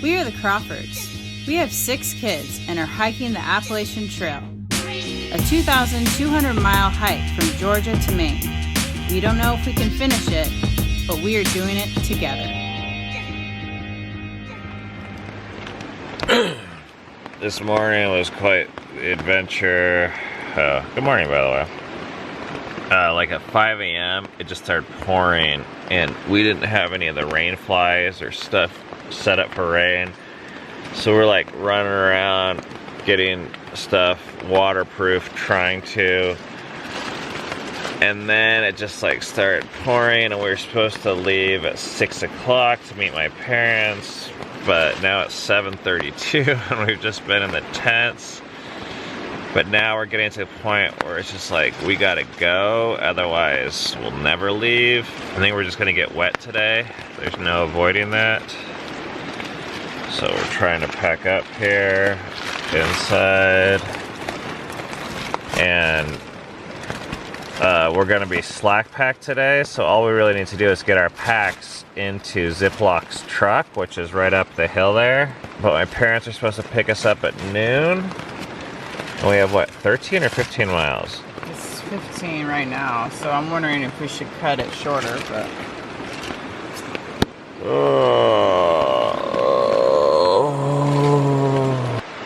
We are the Crawfords. We have 6 kids and are hiking the Appalachian Trail, a 2,200-mile hike from Georgia to Maine. We don't know if we can finish it, but we are doing it together. This morning was quite the adventure. Good morning, by the way. Like at 5 a.m., it just started pouring, and we didn't have any of the rain flies or stuff set up for rain. So we're like running around getting stuff waterproof, trying to. And then it just like started pouring, and we were supposed to leave at 6 o'clock to meet my parents. But now it's 7:32 and we've just been in the tents. But now we're getting to the point where it's just like, we gotta go, otherwise we'll never leave. I think we're just gonna get wet today. There's no avoiding that. So we're trying to pack up here, inside. And we're gonna be slack packed today, so all we really need to do is get our packs into Ziplock's truck, which is right up the hill there. But my parents are supposed to pick us up at noon. And we have what, 13 or 15 miles? It's 15 right now, so I'm wondering if we should cut it shorter, but...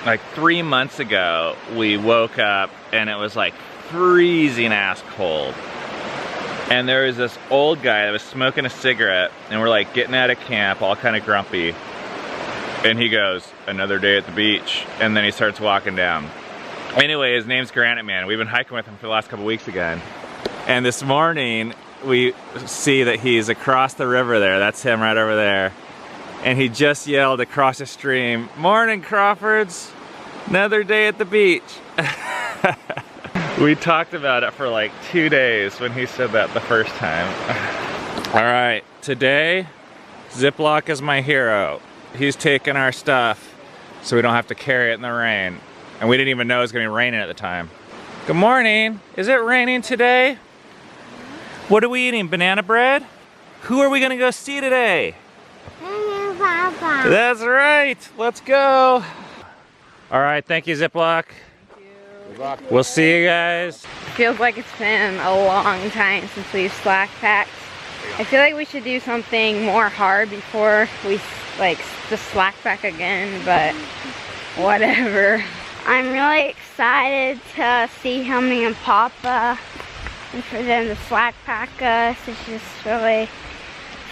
Like 3 months ago, we woke up and it was like freezing ass cold. And there was this old guy that was smoking a cigarette, and we're like getting out of camp, all kind of grumpy. And he goes, "Another day at the beach." And then he starts walking down. Anyway, his name's Granite Man. We've been hiking with him for the last couple weeks again. And this morning, we see that he's across the river there. That's him right over there. And he just yelled across the stream, "Morning, Crawfords. Another day at the beach." We talked about it for like 2 days when he said that the first time. All right, today, Ziplock is my hero. He's taking our stuff so we don't have to carry it in the rain. And we didn't even know it was gonna be raining at the time. Good morning. Is it raining today? What are we eating, banana bread? Who are we gonna go see today? Papa. That's right, let's go. All right, thank you, Ziplock. We'll see you guys. Feels like it's been a long time since we've slack packed. I feel like we should do something more hard before we like just slack pack again, but whatever. I'm really excited to see Homie and Papa and for them to slack pack us. It's just really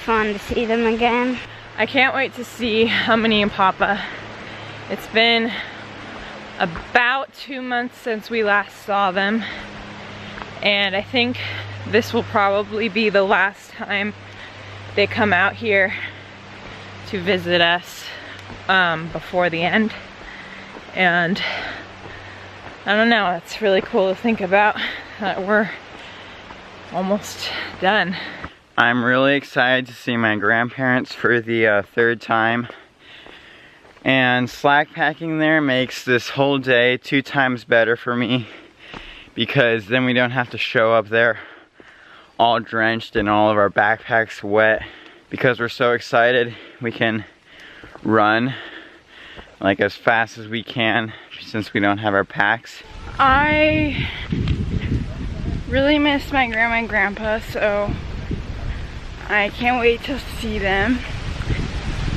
fun to see them again. I can't wait to see Homie and Papa. It's been about 2 months since we last saw them, and I think this will probably be the last time they come out here to visit us before the end. And I don't know, it's really cool to think about that we're almost done. I'm really excited to see my grandparents for the 3rd time. And slack packing there makes this whole day 2 times better for me, because then we don't have to show up there all drenched and all of our backpacks wet. Because we're so excited, we can run like as fast as we can since we don't have our packs. I really miss my grandma and grandpa, so I can't wait to see them.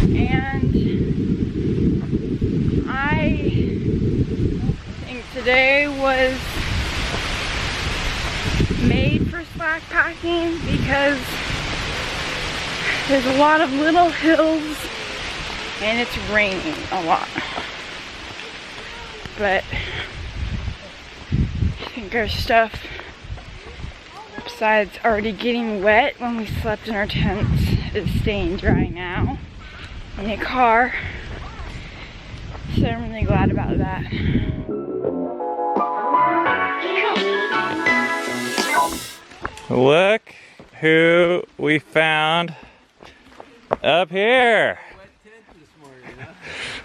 And I think today was made for slack packing because there's a lot of little hills and it's raining a lot. But I think our stuff, besides already getting wet when we slept in our tents, is staying dry now in a car. So I'm really glad about that. Look who we found up here.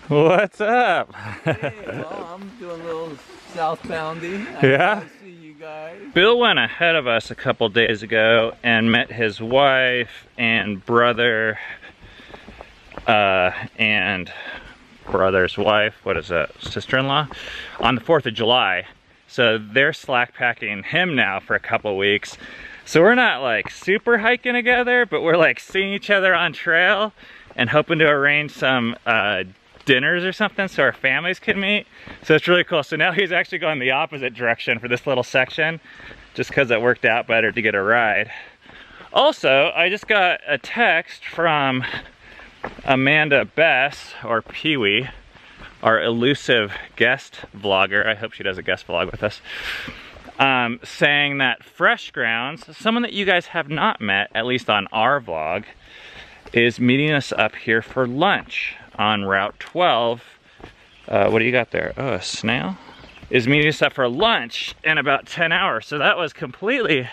What's up? Hey, well, I'm doing a little southboundy. Yeah? I see you guys. Bill went ahead of us a couple days ago and met his wife and brother and brother's wife, what is that, sister-in-law, on the 4th of July. So they're slack packing him now for a couple weeks. So we're not like super hiking together, but we're like seeing each other on trail and hoping to arrange some dinners or something so our families can meet. So it's really cool. So now he's actually going the opposite direction for this little section, just because it worked out better to get a ride. Also, I just got a text from Amanda Bess, or Pee-wee, our elusive guest vlogger. I hope she does a guest vlog with us. Saying that Fresh Grounds, someone that you guys have not met, at least on our vlog, is meeting us up here for lunch on Route 12. What do you got there? Oh, a snail? Is meeting us up for lunch in about 10 hours. So that was completely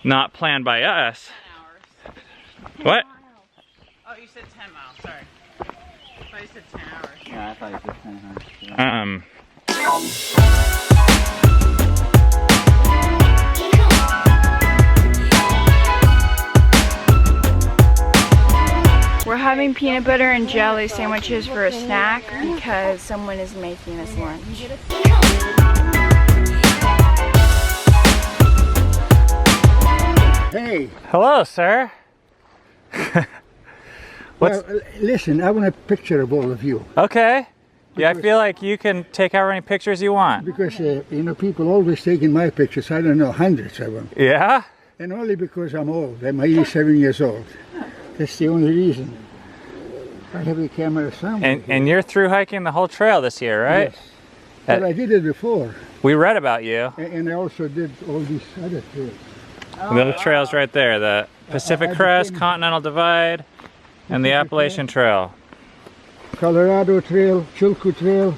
not planned by us. 10 hours. What? Oh, you said 10 miles, sorry. I thought you said 10 hours. Yeah, I thought you said 10 hours. We're having peanut butter and jelly sandwiches for a snack because someone is making us lunch. Hey. Hello, sir. Well, listen, I want a picture of all of you. Okay. Yeah, I feel like you can take however many pictures you want. Because, you know, people always taking my pictures. I don't know, hundreds of them. Yeah? And only because I'm old. I'm 87 years old. That's the only reason. I have a camera somewhere. And you're through hiking the whole trail this year, right? Yes. But I did it before. We read about you. And I also did all these other trails. The trails right there, the Pacific Crest, Continental Divide, and the Appalachian Trail. Colorado Trail, Chilkoot Trail,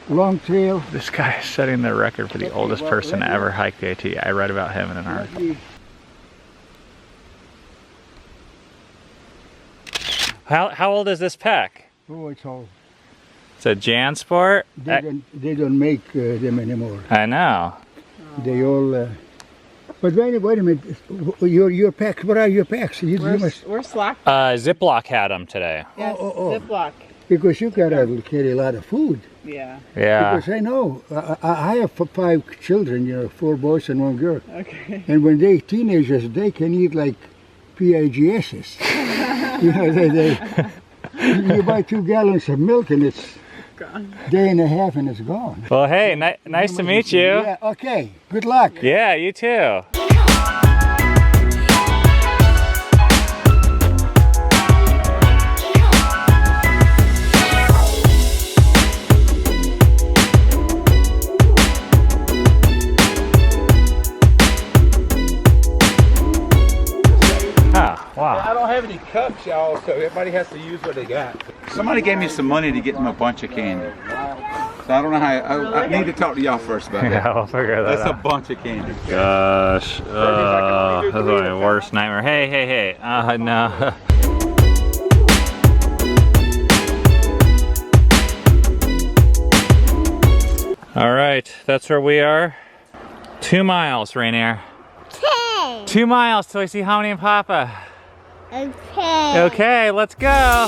Long Trail. This guy is setting the record for the oldest person to ever hike the AT. I read about him in an article. How old is this pack? Oh, it's all. It's a JanSport? They don't make them anymore. I know. They all. But wait a minute. Your packs. What are your packs? We're slack. Ziploc had them today. Yes, Ziploc. Because you gotta carry a lot of food. Yeah. Yeah. Because I know I have 5 children. You know, 4 boys and 1 girl. Okay. And when they teenagers, they can eat like PIGS's. You know, you buy 2 gallons of milk and it's gone. Day and a half and it's gone. Well, hey, nice to meet you. Yeah. Okay. Good luck. Yeah, you too. Wow. I don't have any cups, y'all, so everybody has to use what they got. Somebody gave me some money to get them a bunch of candy. So I don't know how, I need to talk to y'all first about that. Yeah, we'll figure that out. That's a bunch of candy. Gosh, that's my worst nightmare. Hey, no. All right, that's where we are. 2 miles, Rainier. 10. 2 miles till we see Hominy and Papa. Okay. Okay, let's go.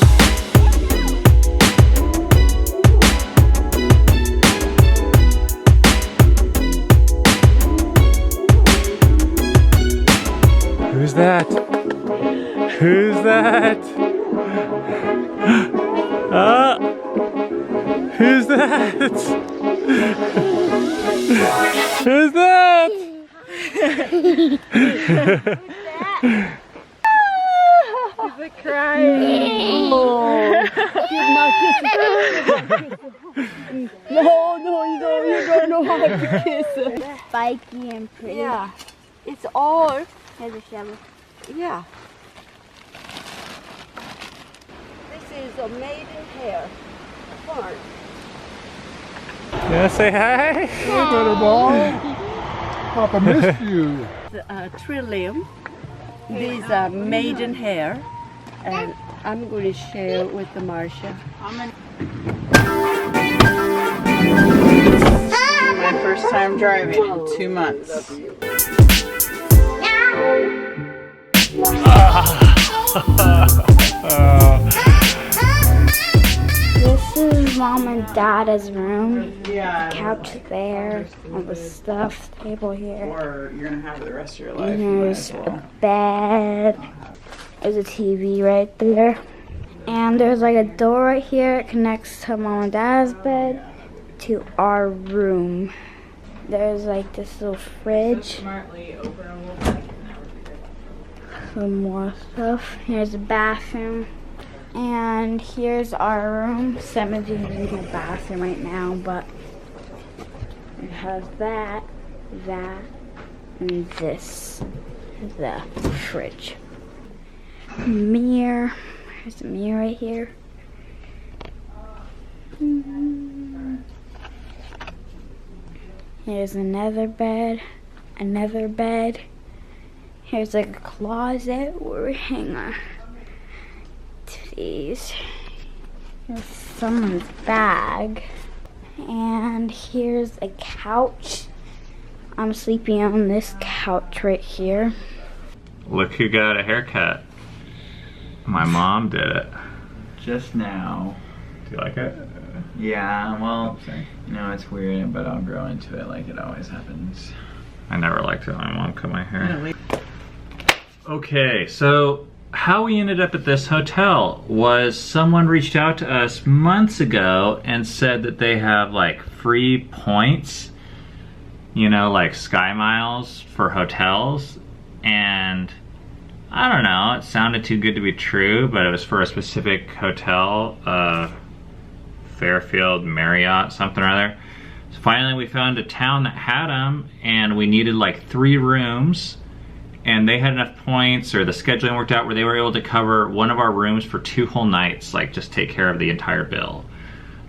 Who's that? Who's that? Who's that? Who's that? He's like crying. No, you don't know how to kiss. Spiky and pretty. Yeah. It's all. Here's a shovel. Yeah. This is a maiden hair farm. You wanna say hi? Papa missed you. Trillium. These are maiden hair. And I'm going to share with the Marcia. My first time driving in 2 months. This is Mom and Dad's room. Couch there, all the stuff, table here. Or you're gonna have it the rest of your life. And there's a bed. There's a TV right there. And there's like a door right here. It connects to Mom and Dad's bed to our room. There's like this little fridge. Some more stuff. Here's a bathroom. And here's our room. 17 in the bathroom right now, but it has that, and this is the fridge. Mirror. There's a mirror right here. Here's another bed. Here's like a closet where we hang our these. Here's someone's bag. And here's a couch. I'm sleeping on this couch right here. Look who got a haircut. My mom did it. Just now. Do you like it? Yeah, well, no, it's weird, but I'll grow into it like it always happens. I never liked it when my mom cut my hair. Okay, so how we ended up at this hotel was someone reached out to us months ago and said that they have like free points, you know, like Sky Miles for hotels. And I don't know, it sounded too good to be true, but it was for a specific hotel, Fairfield Marriott, something or other. So finally we found a town that had them, and we needed like 3 rooms. And they had enough points, or the scheduling worked out where they were able to cover one of our rooms for 2 whole nights, like just take care of the entire bill.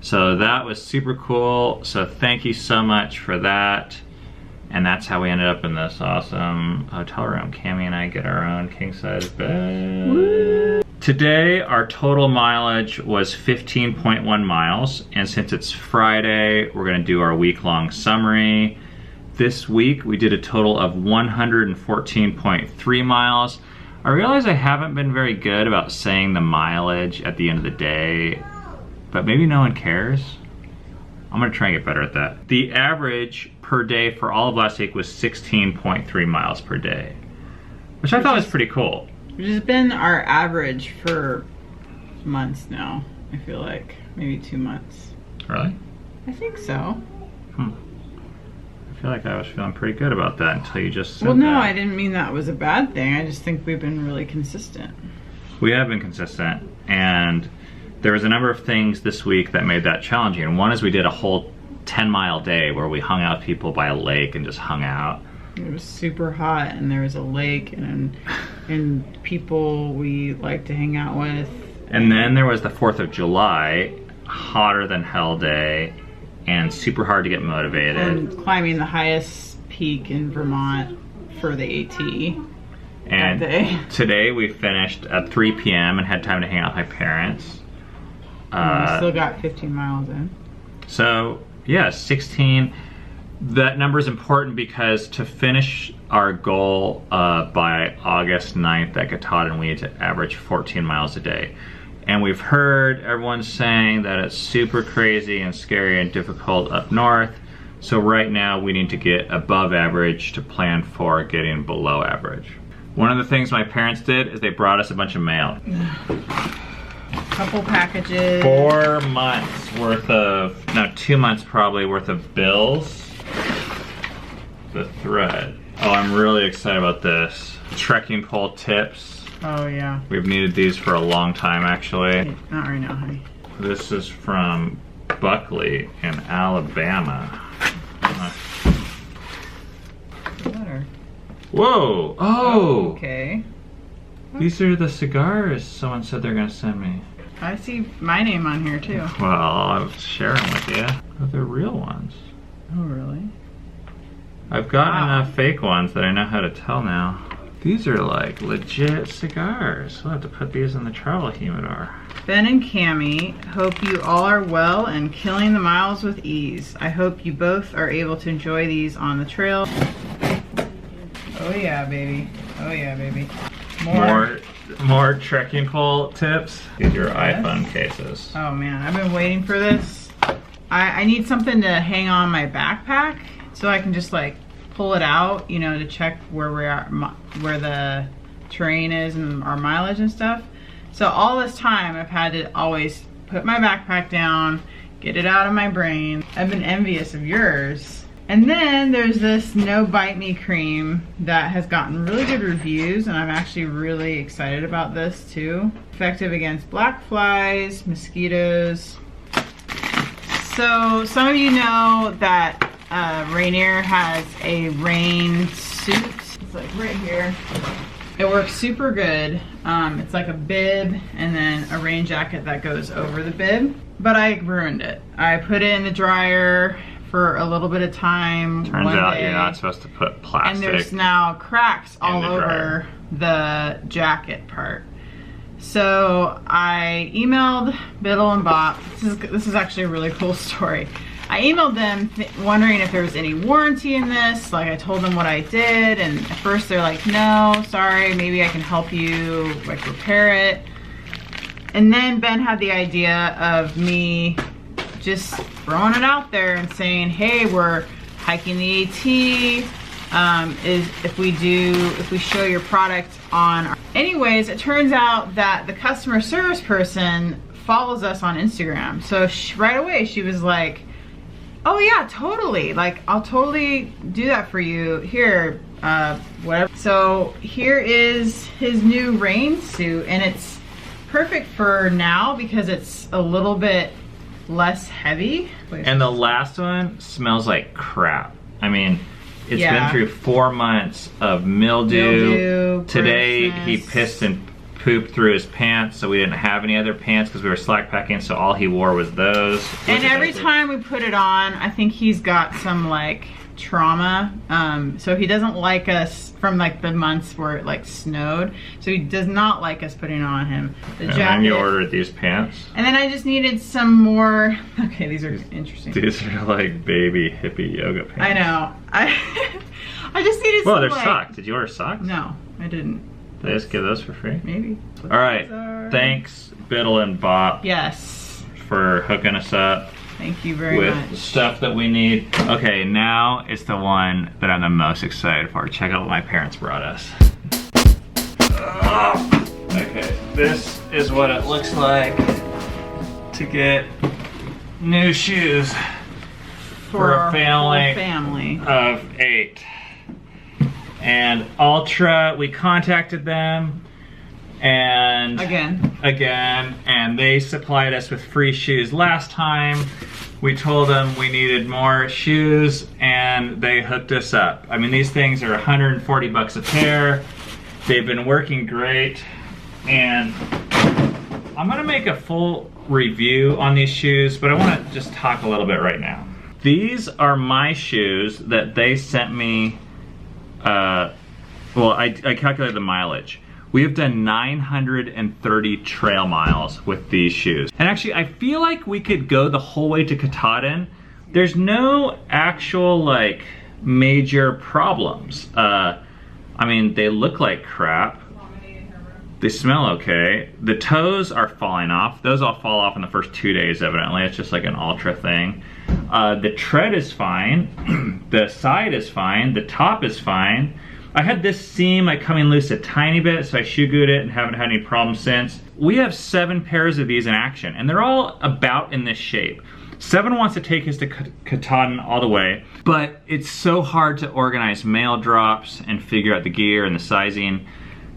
So that was super cool. So thank you so much for that. And that's how we ended up in this awesome hotel room. Cammie and I get our own king-size bed. Woo! Today, our total mileage was 15.1 miles. And since it's Friday, we're gonna do our week-long summary. This week, we did a total of 114.3 miles. I realize I haven't been very good about saying the mileage at the end of the day, but maybe no one cares. I'm gonna try and get better at that. The average per day for all of last week was 16.3 miles per day, which I thought was pretty cool. Which has been our average for months now, I feel like. Maybe 2 months. Really? I think so. I feel like I was feeling pretty good about that until you just said Well, no, that. I didn't mean that was a bad thing. I just think we've been really consistent. We have been consistent, and there was a number of things this week that made that challenging. And one is we did a whole 10-mile day where we hung out with people by a lake and just hung out. It was super hot, and there was a lake and people we like to hang out with. And then there was the 4th of July, hotter than hell day, and super hard to get motivated. And climbing the highest peak in Vermont for the AT. And that day. Today we finished at 3 p.m. and had time to hang out with my parents. And we still got 15 miles in. So yeah, 16. That number is important because to finish our goal by August 9th at Katahdin, we need to average 14 miles a day. And we've heard everyone saying that it's super crazy and scary and difficult up north. So right now we need to get above average to plan for getting below average. One of the things my parents did is they brought us a bunch of mail. Couple packages. 4 months worth of, no, 2 months probably worth of bills. The thread. Oh, I'm really excited about this. Trekking pole tips. Oh yeah. We've needed these for a long time actually. Not right now, honey. This is from Buckley in Alabama. Letter. Whoa! Oh! Okay. These are the cigars someone said they're gonna send me. I see my name on here too. Well, I'll share them with you. Oh, they're real ones. Oh really? I've gotten enough fake ones that I know how to tell now. These are like legit cigars. We'll have to put these in the travel humidor. Ben and Cammie, hope you all are well and killing the miles with ease. I hope you both are able to enjoy these on the trail. Oh yeah, baby. Oh yeah, baby. More more trekking pole tips. Get your iPhone cases. Oh man, I've been waiting for this. I need something to hang on my backpack so I can just like pull it out, you know, to check where we are, where the terrain is and our mileage and stuff. So all this time I've had to always put my backpack down, get it out of my brain. I've been envious of yours. And then there's this No Bite Me cream that has gotten really good reviews, and I'm actually really excited about this too. Effective against black flies, mosquitoes. So some of you know that Rainier has a rain suit. It's like right here. It works super good. It's like a bib and then a rain jacket that goes over the bib. But I ruined it. I put it in the dryer for a little bit of time. Turns out you're not supposed to put plastic. And there's now cracks all over dryer. the jacket part. So I emailed Biddle and Bop. This is actually a really cool story. I emailed them wondering if there was any warranty in this. Like I told them what I did, and at first they're like, no, sorry, maybe I can help you like repair it. And then Ben had the idea of me just throwing it out there and saying, hey, we're hiking the AT. If we show your product on. Anyways, it turns out that the customer service person follows us on Instagram. So right away she was like, oh yeah, totally. Like, I'll totally do that for you. Here, whatever. So here is his new rain suit, and it's perfect for now because it's a little bit less heavy. And the last one smells like crap. I mean, it's been through 4 months of mildew. Today he pissed and pooped through his pants, so we didn't have any other pants because we were slack packing, so all he wore was those. And every time we put it on, I think he's got some like trauma. So he doesn't like us from like the months where it like snowed. So he does not like us putting on him. The jacket. And then you ordered these pants. And then I just needed some more. Okay, these are interesting. These are like baby hippie yoga pants. I know. I just needed some. Well, they're like, socks. Did you order socks? No, I didn't. Did they just give those for free? Maybe. All right. Thanks, Biddle and Bop. Yes. For hooking us up. Thank you very with much. Stuff that we need. Okay, now it's the one that I'm the most excited for. Check out what my parents brought us. Okay, this is what it looks like to get new shoes for a family of 8. And Ultra, we contacted them and again, and they supplied us with free shoes last time. We told them we needed more shoes and they hooked us up. I mean, these things are 140 bucks a pair. They've been working great, and I'm gonna make a full review on these shoes, but I wanna just talk a little bit right now. These are my shoes that they sent me. Well, I calculated the mileage. We have done 930 trail miles with these shoes. And actually, I feel like we could go the whole way to Katahdin. There's no actual like major problems. I mean, they look like crap. They smell okay. The toes are falling off. Those all fall off in the first 2 days, evidently. It's just like an Ultra thing. The tread is fine. The side is fine. The top is fine. I had this seam like coming loose a tiny bit, so I shoe glued it and haven't had any problems since. We have 7 pairs of these in action, and they're all about in this shape. 7 wants to take us to Katahdin all the way, but it's so hard to organize mail drops and figure out the gear and the sizing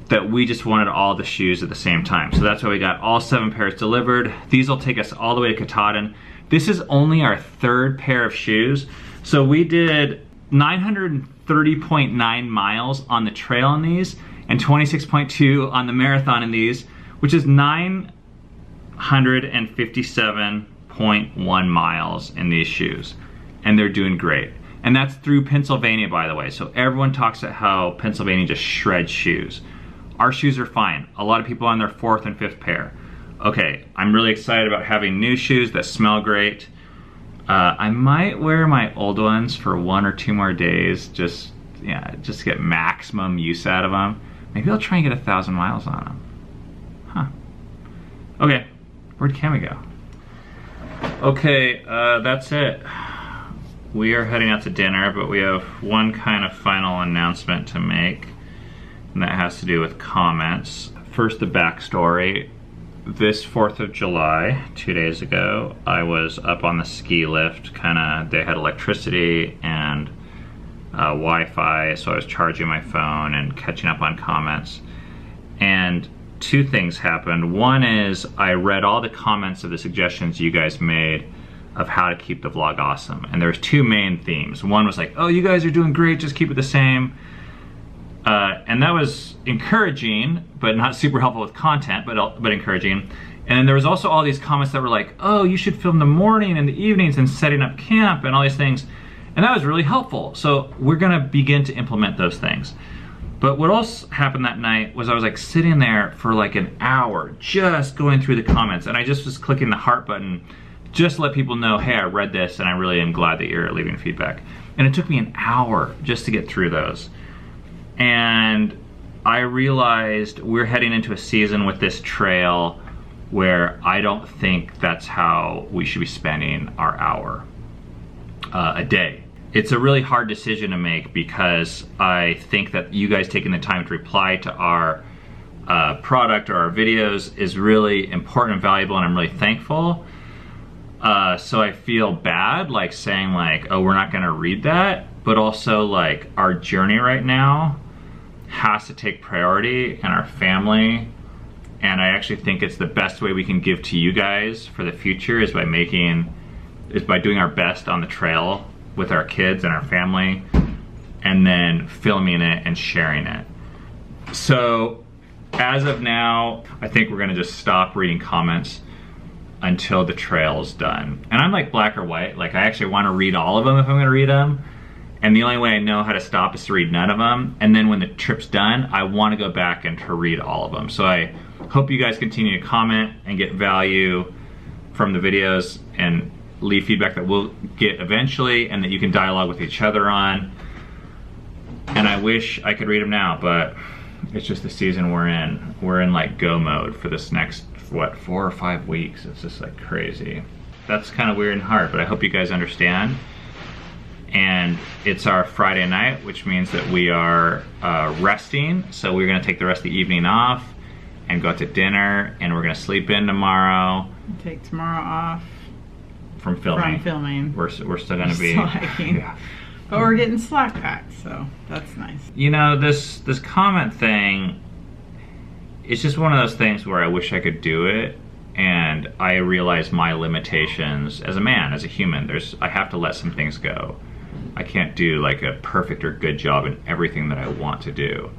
that we just wanted all the shoes at the same time. So that's why we got all 7 pairs delivered. These will take us all the way to Katahdin. This is only our 3rd pair of shoes. So we did 930.9 miles on the trail in these and 26.2 on the marathon in these, which is 957.1 miles in these shoes. And they're doing great. And that's through Pennsylvania, by the way. So everyone talks about how Pennsylvania just shreds shoes. Our shoes are fine. A lot of people on their 4th and 5th pair. Okay, I'm really excited about having new shoes that smell great. I might wear my old ones for 1 or 2 more days, just get maximum use out of them. Maybe I'll try and get 1,000 miles on them. Okay, where'd Cammy go? Okay, that's it. We are heading out to dinner, but we have one kind of final announcement to make, and that has to do with comments. First, the backstory. This 4th of July, 2 days ago, I was up on the ski lift, they had electricity and Wi-Fi, so I was charging my phone and catching up on comments. And two things happened. One is I read all the comments of the suggestions you guys made of how to keep the vlog awesome. And there's two main themes. One was like, oh, you guys are doing great, just keep it the same. And that was encouraging, but not super helpful with content, but encouraging. And then there was also all these comments that were like, oh, you should film the morning and the evenings and setting up camp and all these things. And that was really helpful. So we're gonna begin to implement those things. But what else happened that night was I was like sitting there for like an hour just going through the comments, and I just was clicking the heart button just to let people know, hey, I read this and I really am glad that you're leaving feedback. And it took me an hour just to get through those. And I realized we're heading into a season with this trail where I don't think that's how we should be spending our hour a day. It's a really hard decision to make because I think that you guys taking the time to reply to our product or our videos is really important and valuable, and I'm really thankful. So I feel bad like saying like, oh, we're not gonna read that, but also like our journey right now has to take priority in our family, and I actually think it's the best way we can give to you guys for the future is by doing our best on the trail with our kids and our family, and then filming it and sharing it. So as of now, I think we're gonna just stop reading comments until the trail's done. And I'm like black or white, like I actually wanna read all of them if I'm gonna read them. And the only way I know how to stop is to read none of them. And then when the trip's done, I wanna go back and to read all of them. So I hope you guys continue to comment and get value from the videos and leave feedback that we'll get eventually and that you can dialogue with each other on. And I wish I could read them now, but it's just the season we're in. We're in like go mode for this next, what, 4 or 5 weeks. It's just like crazy. That's kind of weird and hard, but I hope you guys understand. And it's our Friday night, which means that we are resting. So we're gonna take the rest of the evening off and go out to dinner, and we're gonna sleep in tomorrow. Take tomorrow off. From filming. We're still gonna be slacking. Yeah. But we're getting slack packed, so that's nice. You know, this comment thing, it's just one of those things where I wish I could do it, and I realize my limitations as a man, as a human. I have to let some things go. I can't do like a perfect or good job in everything that I want to do.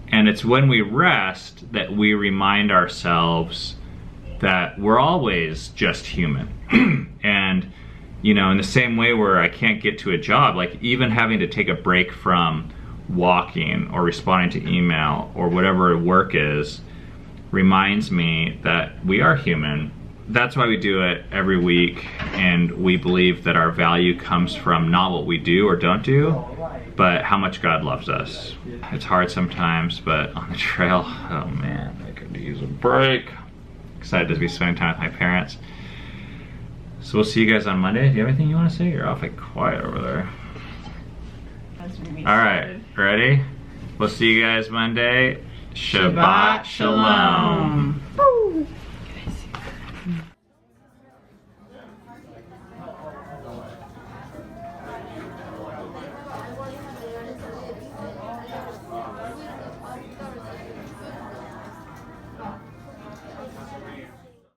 And it's when we rest that we remind ourselves that we're always just human. And you know, in the same way where I can't get to a job, like even having to take a break from walking or responding to email or whatever work is, reminds me that we are human. That's why we do it every week, and we believe that our value comes from not what we do or don't do, but how much God loves us. It's hard sometimes, but on the trail, oh man, I could use a break. Excited to be spending time with my parents. So we'll see you guys on Monday. Do you have anything you want to say? You're awfully quiet over there. All right, ready? We'll see you guys Monday. Shabbat Shalom.